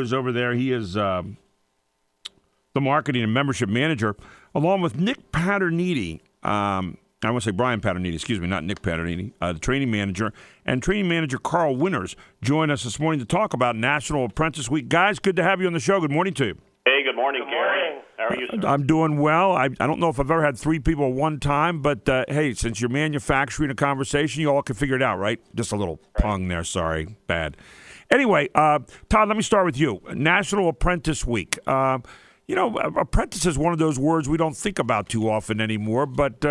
is over there. He is the marketing and membership manager, along with Nick Paterniti. I want to say Brian Paterniti, excuse me, not Nick Paterniti, the training manager, and training manager Carl Winters join us this morning to talk about National Apprentice Week. Guys, good to have you on the show. Good morning to you. Hey, good morning, Gary. How are you, sir? I'm doing well. I don't know if I've ever had three people at one time, but hey, since you're manufacturing a conversation, you all can figure it out, right? Just a little pung there. Sorry. Bad. Anyway, Todd, let me start with you. National Apprentice Week. Apprentice is one of those words we don't think about too often anymore, but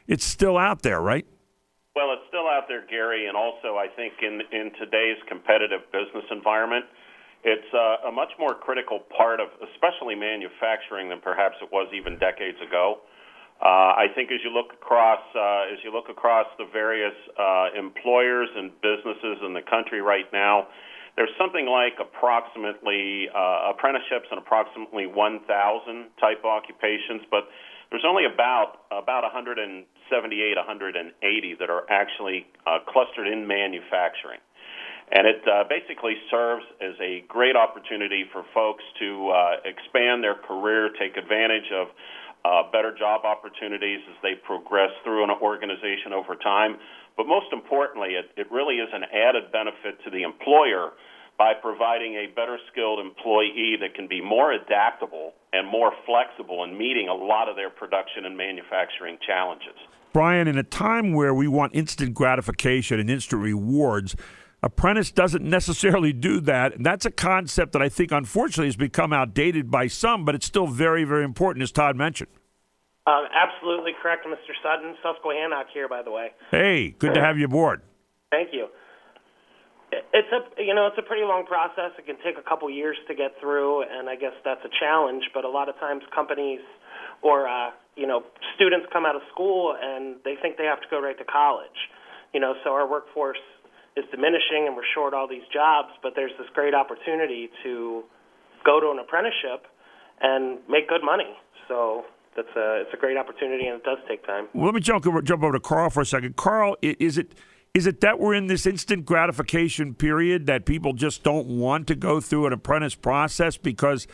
it's still out there, right? Well, it's still out there, Gary, and also I think in today's competitive business environment, it's a much more critical part of especially manufacturing than perhaps it was even decades ago. I think as you look across the various employers and businesses in the country right now, there's something like approximately apprenticeships and approximately 1,000 type occupations, but there's only about 178, 180 that are actually clustered in manufacturing. And it basically serves as a great opportunity for folks to expand their career, take advantage of better job opportunities as they progress through an organization over time. But most importantly, it really is an added benefit to the employer by providing a better skilled employee that can be more adaptable and more flexible in meeting a lot of their production and manufacturing challenges. Brian, in a time where we want instant gratification and instant rewards, Apprentice doesn't necessarily do that. And that's a concept that I think, unfortunately, has become outdated by some, but it's still very, very important, as Todd mentioned. Absolutely correct, Mr. Sutton. Susquehannock here, by the way. Hey, good to have you aboard. Thank you. It's a pretty long process. It can take a couple years to get through, and I guess that's a challenge. But a lot of times companies or students come out of school and they think they have to go right to college. So our workforce is diminishing and we're short all these jobs, but there's this great opportunity to go to an apprenticeship and make good money. So it's a great opportunity, and it does take time. Well, let me jump over to Carl for a second. Carl, is it that we're in this instant gratification period that people just don't want to go through an apprentice process because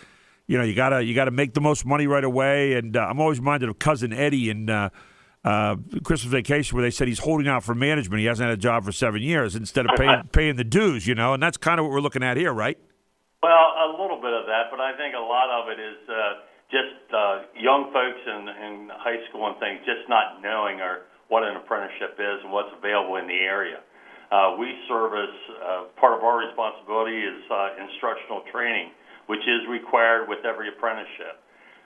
you gotta make the most money right away? And I'm always reminded of Cousin Eddie in Christmas Vacation, where they said he's holding out for management. He hasn't had a job for 7 years instead of paying the dues, and that's kind of what we're looking at here, right? Well, a little bit of that, but I think a lot of it is just young folks in high school and things just not knowing what an apprenticeship is and what's available in the area. We service, part of our responsibility is instructional training, which is required with every apprenticeship.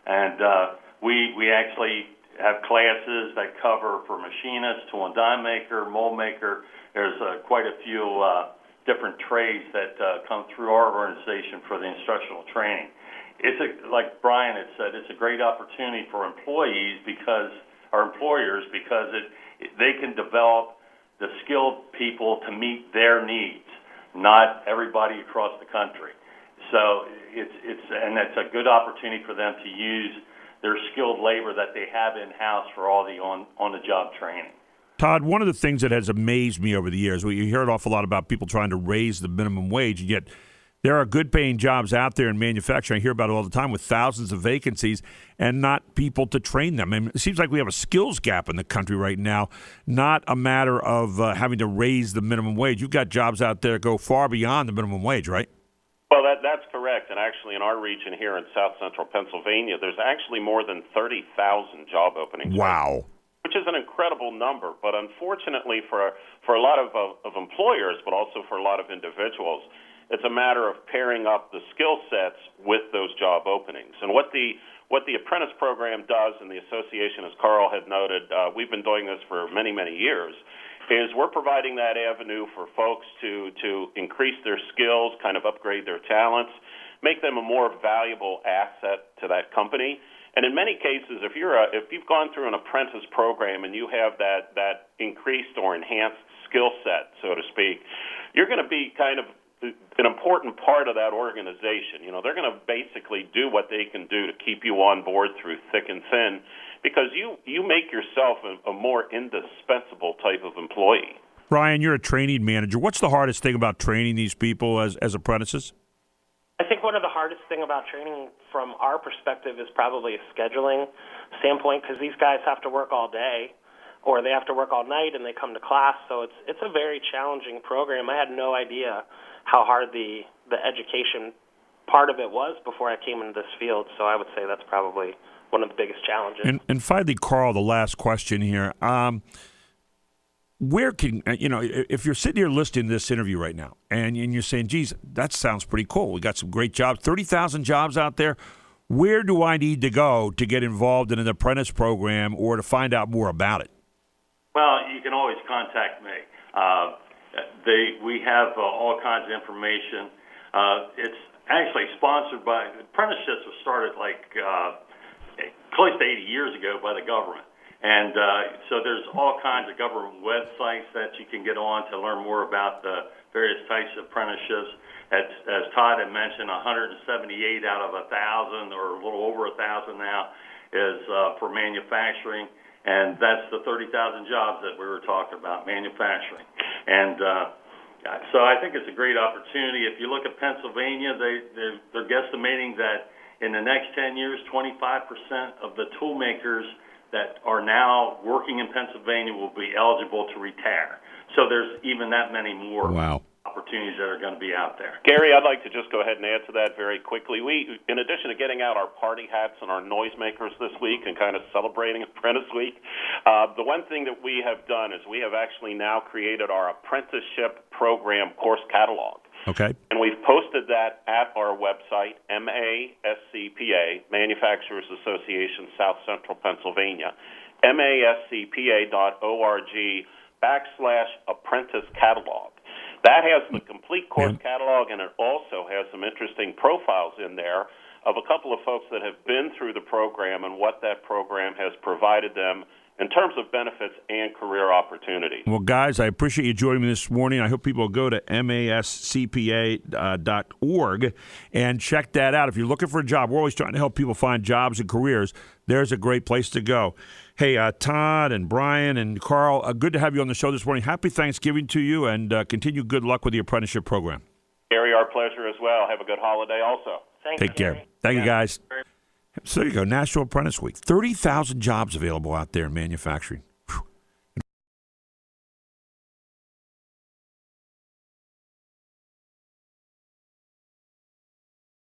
And we actually have classes that cover for machinist, tool and die maker, mold maker. There's quite a few different trades that come through our organization for the instructional training. Like Brian had said, it's a great opportunity for employers because they can develop the skilled people to meet their needs, not everybody across the country. So it's a good opportunity for them to use their skilled labor that they have in-house for all the on-the-job training. Todd, one of the things that has amazed me over the years, we hear an awful lot about people trying to raise the minimum wage, and yet there are good-paying jobs out there in manufacturing. I hear about it all the time with thousands of vacancies and not people to train them. And it seems like we have a skills gap in the country right now, not a matter of having to raise the minimum wage. You've got jobs out there that go far beyond the minimum wage, right? Well, that's correct. And actually in our region here in south central Pennsylvania, there's actually more than 30,000 job openings. Wow. Which is an incredible number. But unfortunately for a lot of employers, but also for a lot of individuals, it's a matter of pairing up the skill sets with those job openings. And what the Apprentice Program does, and the association, as Carl had noted, we've been doing this for many, many years, is we're providing that avenue for folks to increase their skills, kind of upgrade their talents, make them a more valuable asset to that company. And in many cases, if you've gone through an apprentice program and you have that increased or enhanced skill set, so to speak, you're going to be kind of an important part of that organization. They're going to basically do what they can do to keep you on board through thick and thin, because you make yourself a more indispensable type of employee. Brian, you're a training manager. What's the hardest thing about training these people as apprentices? I think one of the hardest thing about training from our perspective is probably a scheduling standpoint, because these guys have to work all day or they have to work all night and they come to class. So it's a very challenging program. I had no idea how hard the education part of it was before I came into this field. So I would say that's probably one of the biggest challenges. And finally, Carl, the last question here. Where can, if you're sitting here listening to this interview right now and you're saying, geez, that sounds pretty cool. We got some great jobs, 30,000 jobs out there. Where do I need to go to get involved in an apprentice program or to find out more about it? Well, you can always contact me. We have all kinds of information. It's actually sponsored by, apprenticeships were started close to 80 years ago by the government. And so there's all kinds of government websites that you can get on to learn more about the various types of apprenticeships. As Todd had mentioned, 178 out of 1,000, or a little over 1,000 now, is for manufacturing. And that's the 30,000 jobs that we were talking about, manufacturing. And so I think it's a great opportunity. If you look at Pennsylvania, they're guesstimating that in the next 10 years, 25% of the tool makers that are now working in Pennsylvania will be eligible to retire. So there's even that many more opportunities that are going to be out there. Gary, I'd like to just go ahead and add to that very quickly. We, in addition to getting out our party hats and our noisemakers this week and kind of celebrating Apprentice Week, the one thing that we have done is we have actually now created our Apprenticeship Program course catalog. Okay. And we've posted that at our website, MASCPA, Manufacturers Association, South Central Pennsylvania, mascpa.org/apprentice catalog. That has the complete course catalog, and it also has some interesting profiles in there of a couple of folks that have been through the program and what that program has provided them in terms of benefits and career opportunities. Well, guys, I appreciate you joining me this morning. I hope people will go to mascpa.org and check that out. If you're looking for a job, we're always trying to help people find jobs and careers. There's a great place to go. Hey, Todd and Brian and Carl, good to have you on the show this morning. Happy Thanksgiving to you, and continue good luck with the apprenticeship program. Gary, our pleasure as well. Have a good holiday also. Take care. Thank you, guys. So there you go, National Apprentice Week. 30,000 jobs available out there in manufacturing.